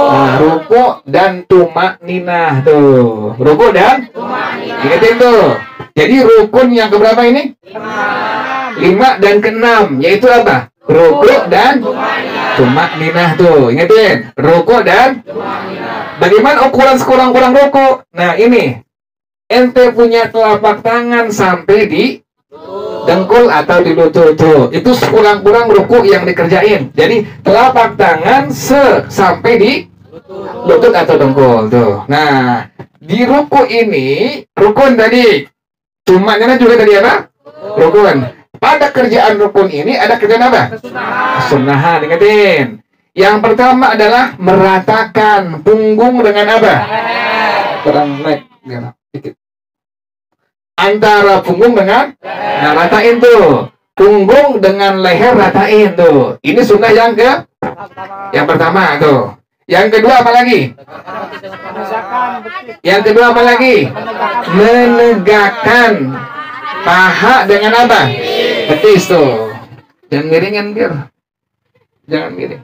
Nah, ruku dan tumakninah tuh. Ruku dan? Ingetin tuh. Jadi rukun yang keberapa ini? 5 dan ke-6, yaitu apa? Ruku dan tumak ninah tuh, ingetin ruku dan bagaimana ukuran sekurang-kurang ruku. Nah ini ente punya telapak tangan sampai di dengkul atau di lutut tuh, itu sekurang-kurang ruku yang dikerjain. Jadi telapak tangan sampai di lutut atau dengkul tuh. Nah di ruku ini rukun tadi, tumaknya juga tadi apa? Rukun. Pada kerjaan rukun ini ada kerjaan apa? Sunnahan, ingetin. Yang pertama adalah meratakan punggung dengan apa? Kurang naik, dikit. Antara punggung dengan, nah ratain tuh. Punggung dengan leher ratain tuh. Ini sunnah yang pertama tuh. Yang kedua apa lagi? Yang kedua apa lagi? Menegakkan paha dengan apa? Betis tuh. Jangan miringin biar. Jangan miring.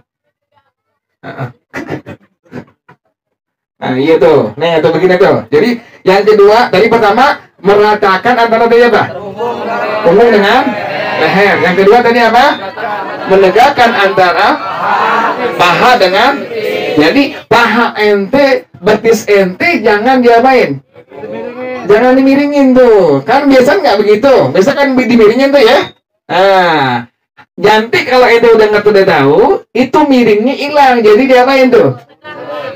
Nah iya tuh. Nah itu begini tuh. Jadi yang kedua, tadi pertama meratakan antara tadi apa? Punggung dengan leher. Yang kedua tadi apa? Menegakkan antara paha dengan. Jadi paha ente, betis ente jangan diapain? Jangan dimiringin tuh. Kan biasa nggak begitu. Biasa kan dimiringin tuh ya. Nah, nanti kalau ente udah tahu, itu miringnya hilang. Jadi diapain tuh?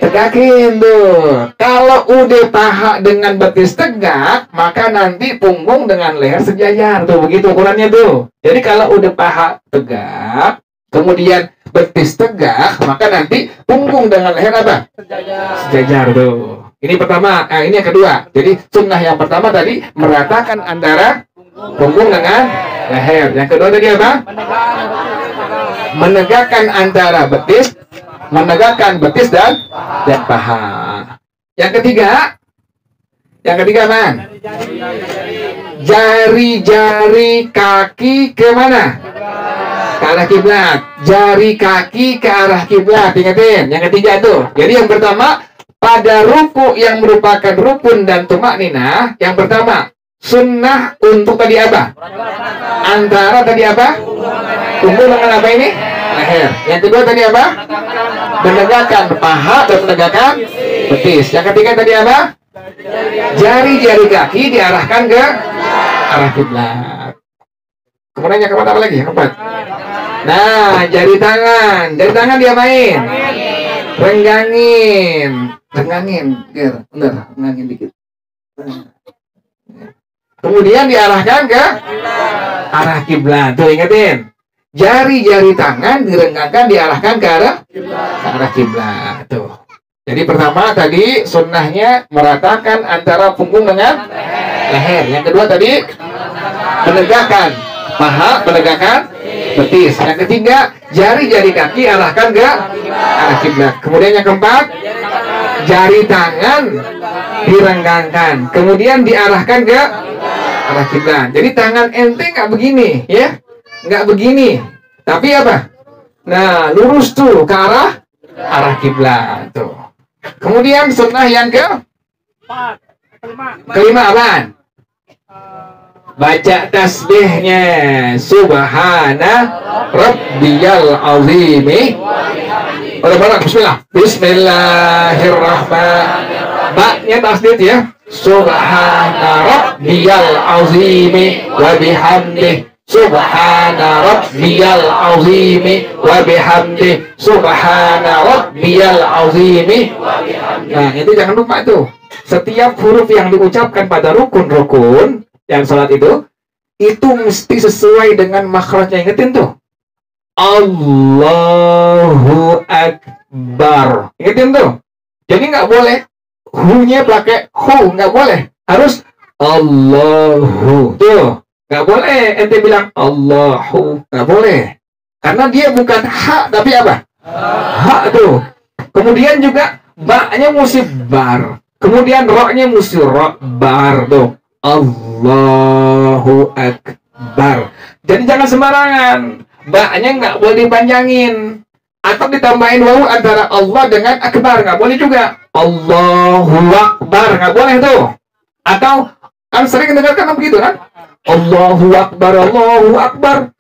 Tegakin tuh. Kalau udah paha dengan betis tegak, maka nanti punggung dengan leher sejajar tuh. Begitu ukurannya tuh. Jadi kalau udah paha tegak, kemudian betis tegak, maka nanti punggung dengan leher apa? Sejajar tuh. Ini pertama, ini yang kedua. Jadi sunnah yang pertama tadi meratakan antara punggung dengan leher. Yang kedua tadi apa? Menegakkan antara betis, dan paha. Yang ketiga apa? Jari-jari kaki ke mana? Ke arah kiblat. Jari kaki ke arah kiblat. Ingatin. Yang ketiga tuh. Jadi yang pertama, pada ruku yang merupakan rukun dan tumakninah, yang pertama sunnah untuk tadi apa? Antara tadi apa? Punggung dengan apa ini? Leher. Yang kedua tadi apa? Menegakkan paha dan menegakkan betis. Yang ketiga tadi apa? Jari-jari kaki diarahkan ke arah kiblat. Kemudian yang keempat apa lagi? Yang keempat. Nah, jari tangan diapain? Renggangin, bentar, renggangin dikit. Kemudian diarahkan ke arah kiblat. Tuh ingetin, jari-jari tangan direnggangkan, diarahkan ke arah kiblat. Tuh. Jadi pertama tadi sunnahnya meratakan antara punggung dengan leher. Yang kedua tadi menegakkan paha, menegakkan betis. Yang ketiga, jari-jari kaki arahkan ke arah kiblat. Kemudian yang keempat, jari tangan direnggangkan, kemudian diarahkan ke arah kiblat. Jadi tangan ente nggak begini, ya, nggak begini, tapi apa? Nah, lurus tuh ke arah kiblat tuh. Kemudian sunnah yang kelima apaan? Baca tasbihnya subhana rabbiyal azimi. Bareng-bareng bismillah. Bismillahirrahmanirrahim. Baknya tasdid ya. Subhana rabbiyal azimi wa bihamdih. Subhana rabbiyal azimi wa bihamdih. Subhana rabbiyal azimi. Nah, itu jangan lupa tuh. Setiap huruf yang diucapkan pada rukun-rukun yang sholat itu mesti sesuai dengan makhrajnya. Ingetin tuh, Allahu Akbar. Ingetin tuh. Jadi nggak boleh hu-nya pakai hu, nggak boleh. Harus Allahu. Tuh, nggak boleh ente bilang Allahu, nggak boleh. Karena dia bukan ha, tapi apa? Ha tuh. Kemudian juga ba-nya mesti bar. Kemudian ro-nya mesti ro, bar tuh. Allahu Akbar. Jadi jangan sembarangan. Ba-nya nggak boleh dipanjangin. Atau ditambahin wawu antara Allah dengan Akbar. Nggak boleh juga. Allahu Akbar. Nggak boleh tuh. Atau kan sering dengarkan begitu kan? Allahu Akbar, Allahu Akbar.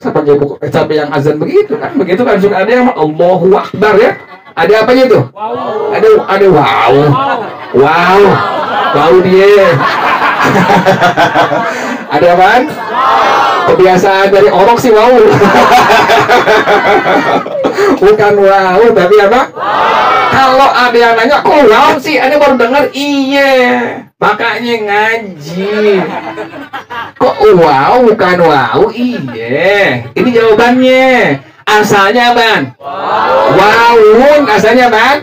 Sampai yang azan begitu kan suka ada yang Allahu Akbar ya. Ada apanya tuh? Ada wow. Wow dia. Ada apaan? Kebiasaan dari orang sih wow. Bukan wow, tapi apa? Kalau ada yang nanya, kok wow sih? Anda baru dengar? Iya, makanya ngaji. Kok wow, bukan wow? Iya, ini jawabannya. Asalnya ban? Wawun, asalnya ban?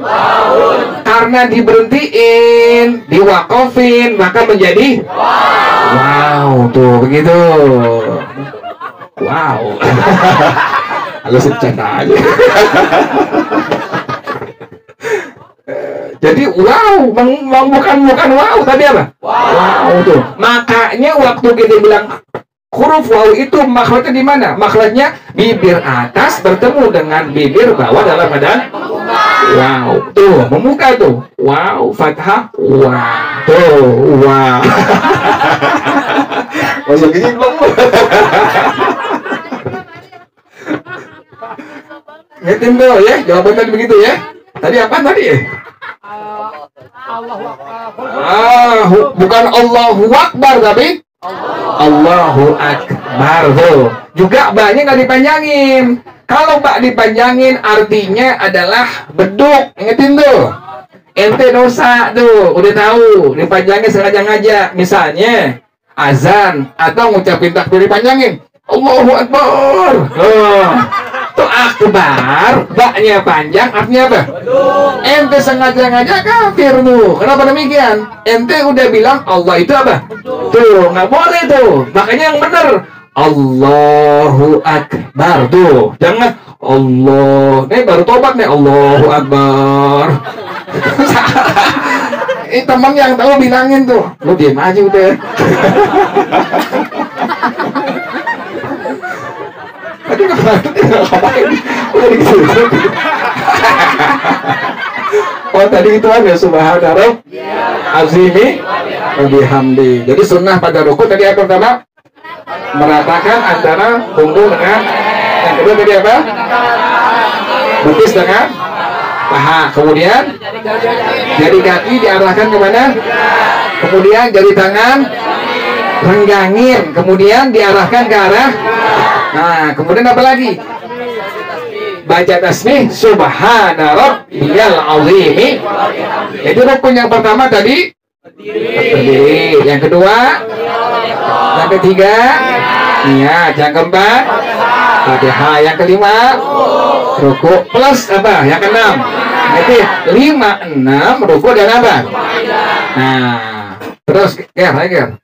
Karena diberhentiin, diwakofin, maka menjadi wow, tuh begitu. Wow. Halo secanda aja. Jadi wow, bukan wow, tapi apa? Wow tuh. Makanya waktu kita bilang huruf wow itu makhrajnya di mana? Makhrajnya bibir atas bertemu dengan bibir bawah dalam keadaan wow. Tuh, membuka tuh. Wow, fathah. Wow. Tuh, wow. Masuk gini belum? Ngerti tuh ya, jawaban tadi begitu ya. Tadi apa tadi ya? Bukan Allahu Akbar tapi Allahu Akbar tuh. Juga ba-nya nggak dipanjangin. Kalau ba dipanjangin artinya adalah beduk. Ingetin tuh. Ente dosa tuh, udah tahu. Dipanjangin sengaja ngajak. Misalnya azan atau ngucapin takbir dipanjangin. Allahu Akbar. Tuh akbar, ba-nya panjang, artinya apa? Ente sengaja ngajak kafir tuh. Kenapa demikian? Ente udah bilang Allah itu apa? Tuh, nggak boleh tuh. Makanya yang benar Allahu Akbar tuh. Jangan Allah. Nih baru tobat nih Allahu Akbar. Teman yang tahu bilangin tuh. Lu diem aja udah. Tadi ngapain? Udah gitu. Oh tadi itu ada subhana azimi wa bihamdi. Jadi sunnah pada ruku tadi apa pertama? Meratakan antara punggung dengan yang kedua tadi apa? Betis dengan paha. Kemudian jari kaki diarahkan kemana? Kemudian jari tangan renggangin. Kemudian diarahkan ke arah. Nah, kemudian apa lagi? Baca tasbih subhana rabbiyal azimi. Jadi rukun yang pertama tadi berdiri, yang kedua, yang ketiga niat, yang keempat Fatihah, yang kelima ruku plus apa? Yang keenam jadi 5, 6 ruku dan apa? Nah, terus ger.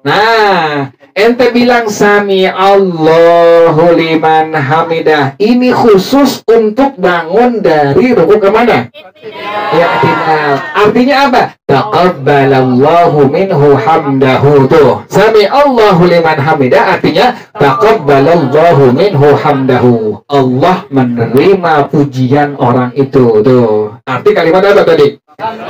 Nah, ente bilang sami Allahu liman hamidah. Ini khusus untuk bangun dari ruku kemana? I'tidal. Artinya apa? Taqabbalallahu minhu hamdahu. Tuh, sami Allahu liman hamidah artinya taqabbalallahu minhu hamdahu. Allah menerima pujian orang itu. Tuh. Arti kalimat apa tadi?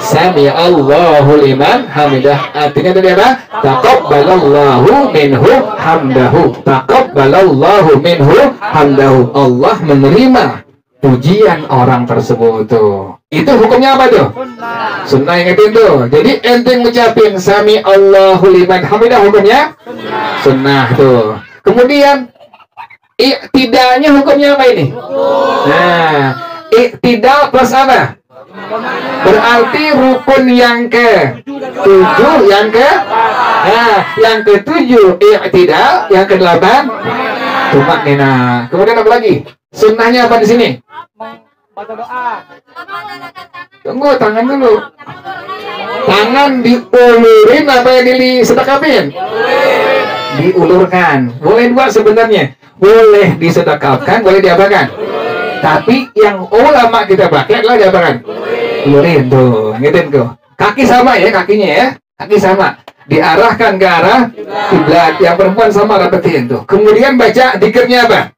Sami Allahu liman hamidah. Artinya tadi apa? Taqabbalallahu minhu hamdahu. Taqabbalallahu minhu hamdahu. Allah menerima pujian orang tersebut tuh. Itu hukumnya apa tuh? Sunnah, ingetin tuh. Jadi ente ngucapin sami Allahu liman hamidah hukumnya? Sunnah tuh. Kemudian i'tidalnya hukumnya apa ini? Nah, i'tidal plus apa? Berarti rukun yang ke-7, yang ke-7 i'tidal, yang ke-8 tumakninah. Kemudian apa lagi? Sunnahnya apa di sini? Baca doa. Tunggu, tangan dulu. Tangan diulurin apa yang disedekapin? Diulurkan. Boleh dua sebenarnya. Boleh disedekapkan, boleh diapakan. Tapi yang ulama kita pakai adalah diapakan? Ulurin tuh, ngitin tuh. Kaki sama ya, kakinya ya. Kaki sama. Diarahkan ke arah kiblat. Yang perempuan sama rapetin tuh. Kemudian baca dzikirnya apa?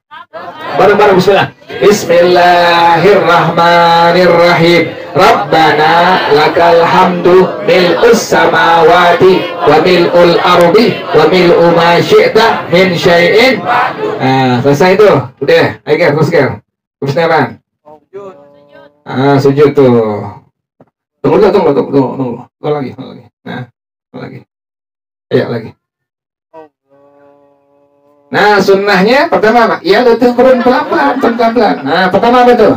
Bareng-bareng bismillah. Bismillahirrahmanirrahim. Rabbana lakal hamdu mil'us samawati wa mil'ul ardi wa mil'u ma syi'ta min syai'in. Nah, selesai itu. Udah, ayo Ger, terus Ger. Terusnya apa? Sujud tuh. Tunggu lagi. Nah, lagi. Ayo lagi. Nah, sunnahnya pertama apa? Ya, turun pelan-pelan. Nah, pertama apa tuh?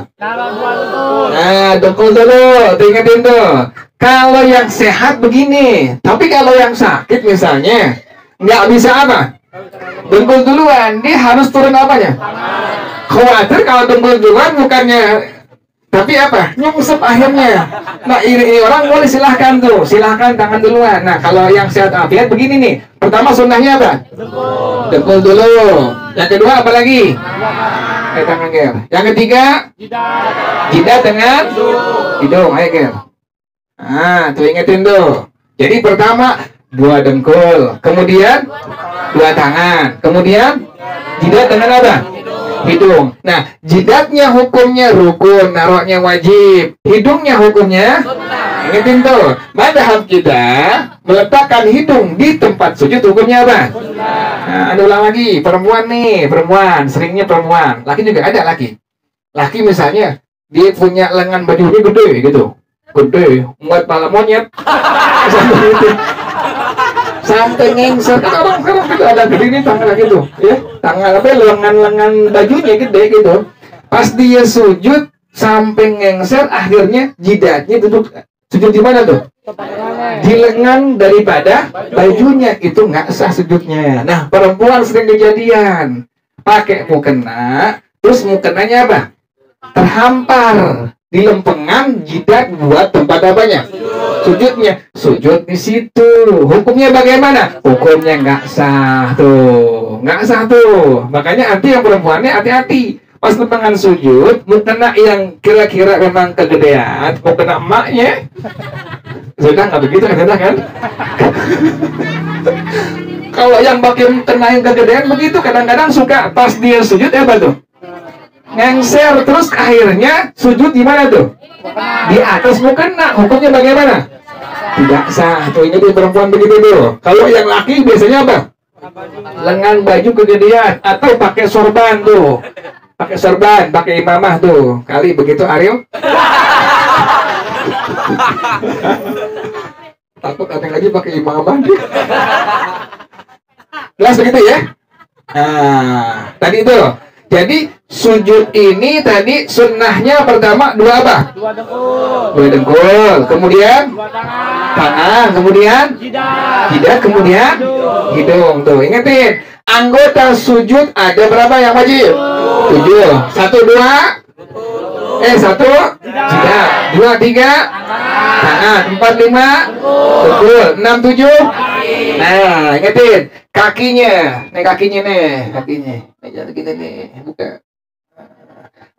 Nah, dengkul dulu, ingetin tuh. Kalau yang sehat begini, tapi kalau yang sakit misalnya, nggak bisa apa? Dengkul duluan, dia harus turun apanya? Khawatir kalau dengkul duluan bukannya, tapi apa? Nyungsep akhirnya. Nah, ini orang boleh silahkan tangan duluan. Nah, kalau yang sehat afiat begini nih, pertama sunnahnya apa? Dengkul dulu. Yang kedua apa lagi? Tangan Ger. Yang ketiga? Jidat dengan hidung. Ayo Ger. Nah, tuh ingetin tuh. Jadi pertama 2 dengkul, kemudian 2 tangan, kemudian jidat dengan apa? Hidung. Nah, jidatnya hukumnya rukun, naroknya wajib. Hidungnya hukumnya ingetin tuh. Madhab kita meletakkan hidung di tempat sujud hukumnya apa? Nah, ulang lagi. Perempuan seringnya perempuan. Laki juga ada laki. Laki misalnya dia punya lengan bajunya gede gitu. Gede, muat pala monyet. Sampai ngengser, kan orang sekarang juga ada gede nih tangan gitu, ya, tangan apa lengan bajunya gede gitu. Pas dia sujud sampai ngengser, akhirnya jidatnya duduk sujud di mana tuh? Di lengan daripada bajunya, itu nggak sah sujudnya. Nah, perempuan sering kejadian pakai mukena, terus mukenanya apa? Terhampar di lempengan jidat buat tempat apanya? Sujudnya. Sujud di situ. Hukumnya bagaimana? Hukumnya nggak sah tuh. Makanya nanti yang perempuannya hati-hati. Pas lempengan sujud, mukena yang kira-kira memang kegedean, mukena emaknya. Sudah nggak begitu kan? Kalau yang pakai mukena yang kegedean begitu, kadang-kadang suka pas dia sujud apa tuh? Ngengser, terus akhirnya sujud di mana tuh? Di atas mukena. Hukumnya bagaimana? Tidak sah. Tuh ini perempuan begitu tuh. Kalau yang laki biasanya apa? Lengan baju kegedean atau pakai sorban tuh. Pakai imamah tuh. Kali begitu Ariel. Takut ada yang lagi pakai imamah dia. Jelas begitu ya? Nah, tadi itu. Jadi sujud ini tadi sunnahnya pertama 2 apa? 2 dengkul. Kemudian 2 tangan. Kemudian jidat. Kemudian hidung. Tuh ingetin, anggota sujud ada berapa yang wajib? 7. 1, 2. 1 jidat. 2, 3 tangan. 4, 5 dengkul. 6, 7. Nah, ingetin kakinya. Kakinya. Jangan kita nih, buka.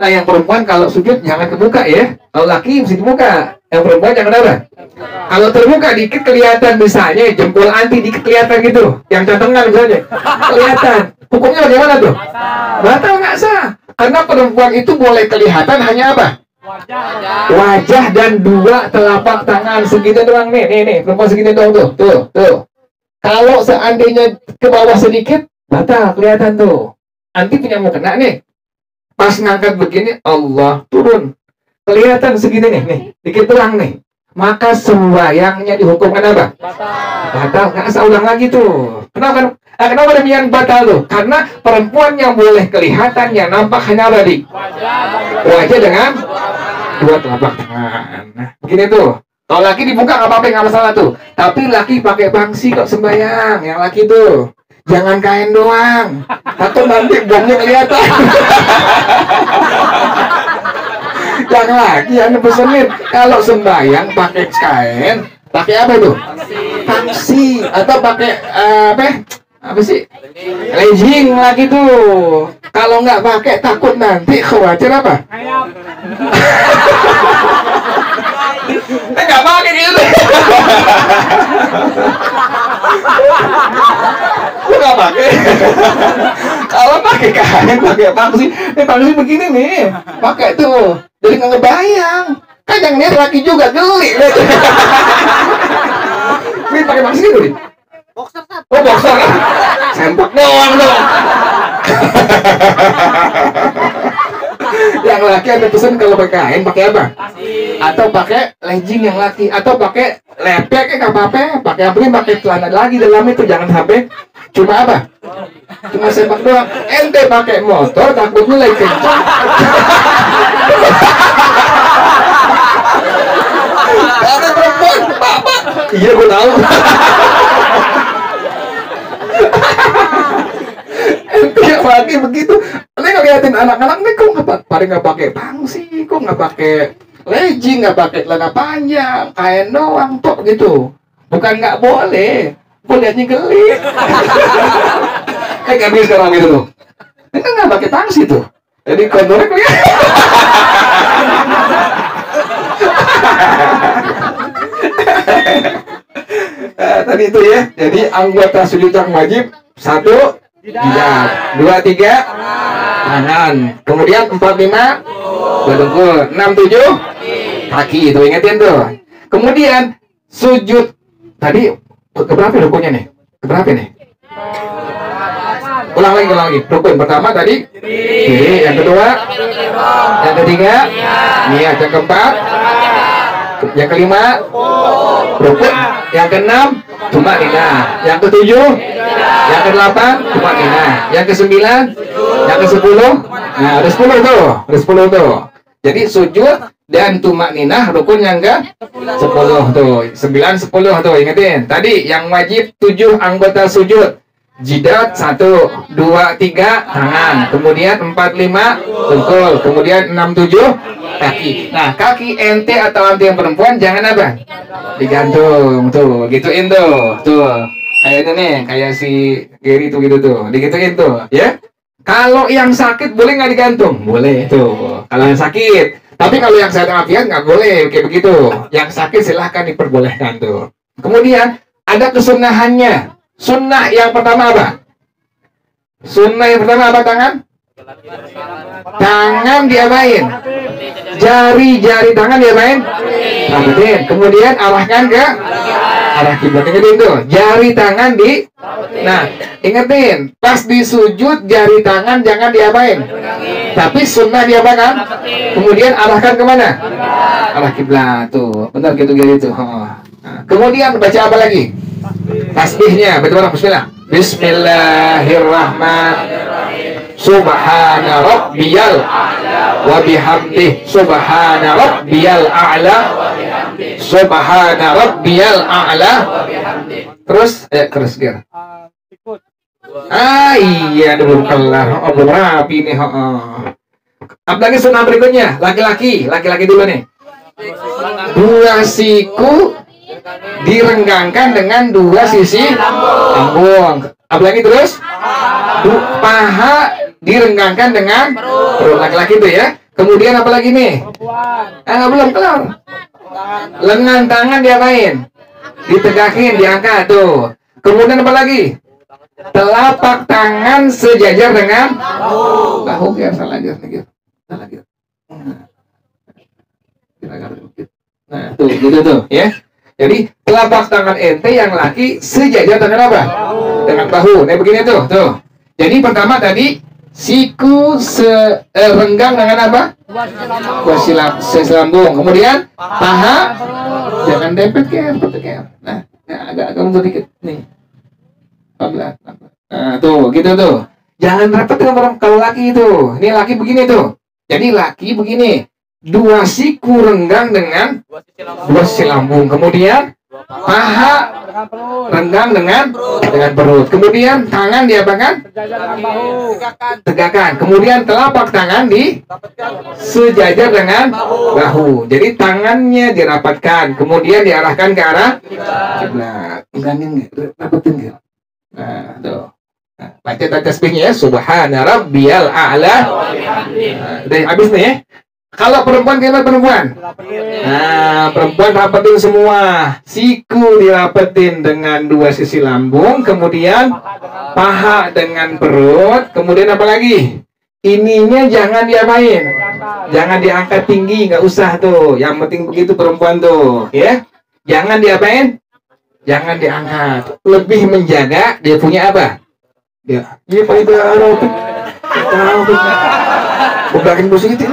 Nah, yang perempuan kalau sujud jangan kebuka ya. Kalau laki mesti dibuka. Yang perempuan jangan apa? Kalau terbuka dikit kelihatan, misalnya jempol anti dikit kelihatan gitu. Yang cantengan misalnya. Kelihatan. Hukumnya bagaimana tuh? Batal, nggak sah. Karena perempuan itu boleh kelihatan hanya apa? Wajah dan 2 telapak tangan segitu doang nih. Perempuan segitu doang tuh. Kalau seandainya ke bawah sedikit, batal kelihatan tuh. Nanti punya mukena nih. Pas ngangkat begini, Allah turun. Kelihatan segini nih, dikit doang nih. Maka sembahyangnya dihukumkan apa? Batal. Nggak usah ulang lagi tuh. Kenapa demikian batal tuh? Karena perempuan yang boleh kelihatan, yang nampak hanya apa di? Wajah dengan 2 telapak tangan. Nah, begini tuh. Kalau laki dibuka nggak apa-apa, nggak masalah tuh. Tapi laki pakai bangsi kok sembahyang. Yang laki tuh jangan kain doang, atau nanti bomnya kelihatan. Yang laki yang pesenin kalau sembahyang pakai kain, pakai apa tuh? Bangsi atau pakai apa sih? Legging lagi tuh. Kalau nggak pakai takut nanti khawatir apa? Nggak pakai gitu. Lu nggak pakai. Kalau pakai kain, pakai pangsi begini nih, pakai tuh. Jadi nggak ngebayang. Kan yang lihat laki juga geli. Ini pakai masker gitu nih. Boxer, Sat. Oh, boxer. Sempak doang dong. Yang laki ada pesan kalau pakai kain pakai apa? Atau pakai legging yang laki, atau pakai lepek nggak apa-apa. Pakai apa? Pakai celana lagi dalam itu, jangan sampai cuma apa? Cuma sempak doang. Ente pakai motor takutnya lagi kencang. Ada perempuan, bapak. Iya, gue tahu. Ente lagi begitu. Ente ngeliatin anak-anak nih, kok nggak pakai pangsi, kok nggak pakai legging, nggak pakai celana panjang, kain doang, tok gitu. Bukan nggak boleh, gue liatnya geli. Kayak gak bisa sekarang gitu loh. Ini kan nggak pakai pangsi tuh. Jadi kontornya kelihatan. Tadi itu ya. Jadi anggota sujud yang wajib 1 jidat, 2, 3 tangan, kemudian 4, 5 berdengkul, 6, 7 kaki. Itu ingetin tuh. Kemudian sujud tadi keberapa rukunnya nih? Keberapa nih? Ulang lagi. Rukun pertama tadi kiri, yang kedua, yang ketiga niat, yang keempat, yang kelima rukun, yang keenam tumakninah, yang ketujuh, yang kedelapan tumakninah, yang kesembilan, yang kesepuluh. Nah, ada 10 tuh, ada 10 tuh. Jadi sujud dan tumakninah rukun yang ke 10 tuh, 9, 10 tuh, ingetin. Tadi yang wajib 7 anggota sujud. Jidat 1, 2, 3 tangan, kemudian 4, 5 dengkul, kemudian 6, 7 kaki. Nah, kaki ente atau anti yang perempuan jangan apa? Digantung tuh, gituin tuh. Kayak itu nih, kayak si Gary tuh gitu tuh, digituin tuh, ya. Kalau yang sakit boleh nggak digantung? Boleh tuh. Kalau yang sakit. Tapi kalau yang sehat walafiat nggak boleh kayak begitu. Yang sakit silahkan diperbolehkan tuh. Kemudian ada kesunahannya. Sunnah yang pertama apa? Sunnah yang pertama apa tangan? Tangan diapain? Jari-jari tangan diapain? Rapetin. Kemudian arahkan ke arah kiblat. Ingetin tuh. Jari tangan di. Nah, ingetin. Pas di sujud jari tangan jangan diapain? Tapi sunnah diapakan? Kemudian arahkan kemana? Arah kiblat tuh. Bentar gitu. Nah, kemudian baca apa lagi? Tasbihnya, betul-betul bismillah. Bismillahirrahmanirrahim. Subhana rabbiyal wa bihamdih. Subhana rabbiyal a'la. Subhana rabbiyal a'la. Terus, ger. Ikut. Iya, dulu kelar. Belum rapi nih. Apalagi sunnah berikutnya, laki-laki dulu nih. 2 siku direnggangkan dengan 2 sisi lambung. Apalagi terus paha direnggangkan dengan perut, laki-laki itu ya. Kemudian apalagi nih? Belum kelar. Lengan tangan diapain? Ditegakin, diangkat tuh. Kemudian apalagi? Telapak tangan sejajar dengan bahu. Salah gitu. Nah, tuh gitu tuh ya. Jadi telapak tangan ente yang laki sejajar dengan apa? Dengan bahu. Nah begini tuh. Jadi pertama tadi siku renggang dengan apa? 2 sisi lambung. Kemudian paha jangan dempet kayak. Nah, agak mundur dikit nih. Nah, tuh gitu tuh. Jangan repot kalau laki itu. Ini laki begini tuh. Jadi laki begini. 2 siku renggang dengan 2 sisi lambung. Kemudian paha renggang dengan perut. Kemudian tangan diapakan? Tegakkan. Kemudian telapak tangan sejajar dengan bahu. Jadi tangannya dirapatkan. Kemudian diarahkan ke arah kiblat. Rapatin gitu. Nah, tuh. Baca tasbihnya ya. Subhana rabbiyal a'la. Udah habis nih ya. Kalau perempuan gimana perempuan? Nah, perempuan rapetin semua. Siku dirapetin dengan 2 sisi lambung, kemudian paha dengan perut, kemudian apa lagi? Ininya jangan diapain? Jangan diangkat tinggi, nggak usah tuh. Yang penting begitu perempuan tuh, ya. Jangan diapain? Jangan diangkat. Lebih menjaga dia punya apa? Dia, iya Pak Ibu, tahu tuh. Belakin musik itu.